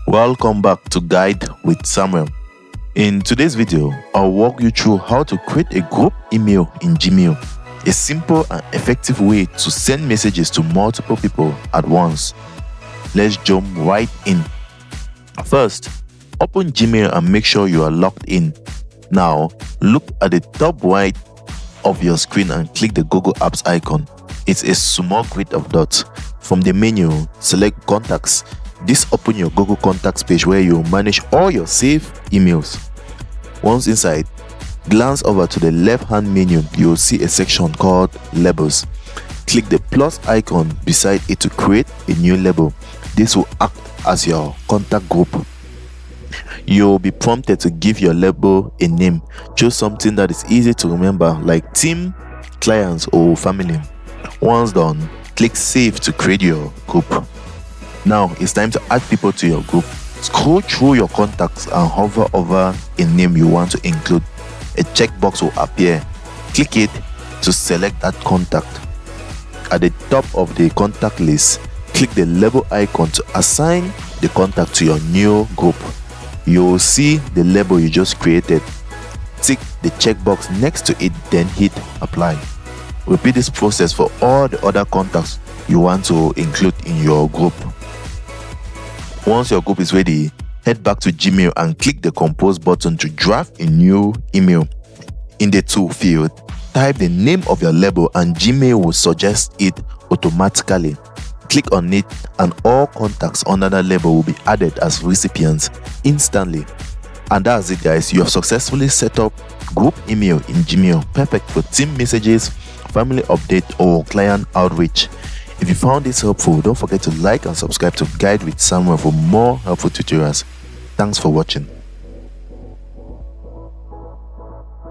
Welcome back to Guide with Samuel. In today's video, I'll walk you through how to create a group email in Gmail, a simple and effective way to send messages to multiple people at once. Let's jump right in. First, open Gmail and make sure you are logged in. Now, look at the top right of your screen and click the Google Apps icon. It's a small grid of dots. From the menu, select Contacts. This opens your Google Contacts page where you manage all your saved emails. Once inside, glance over to the left-hand menu. You'll see a section called Labels. Click the plus icon beside it to create a new label. This will act as your contact group. You'll be prompted to give your label a name. Choose something that is easy to remember, like team, clients, or family. Once done, click Save to create your group. Now it's time to add people to your group. Scroll through your contacts and hover over a name you want to include. A checkbox will appear. Click it to select that contact. At the top of the contact list, click the label icon to assign the contact to your new group. You'll see the label you just created. Tick the checkbox next to it, then hit Apply. Repeat this process for all the other contacts you want to include in your group. Once your group is ready, head back to Gmail and click the Compose button to draft a new email. In the To field, type the name of your label and Gmail will suggest it automatically. Click on it and all contacts under that label will be added as recipients instantly. And that's it, guys. You have successfully set up group email in Gmail, perfect for team messages, family update, or client outreach. If you found this helpful, don't forget to like and subscribe to Guide with Samuel for more helpful tutorials. Thanks for watching.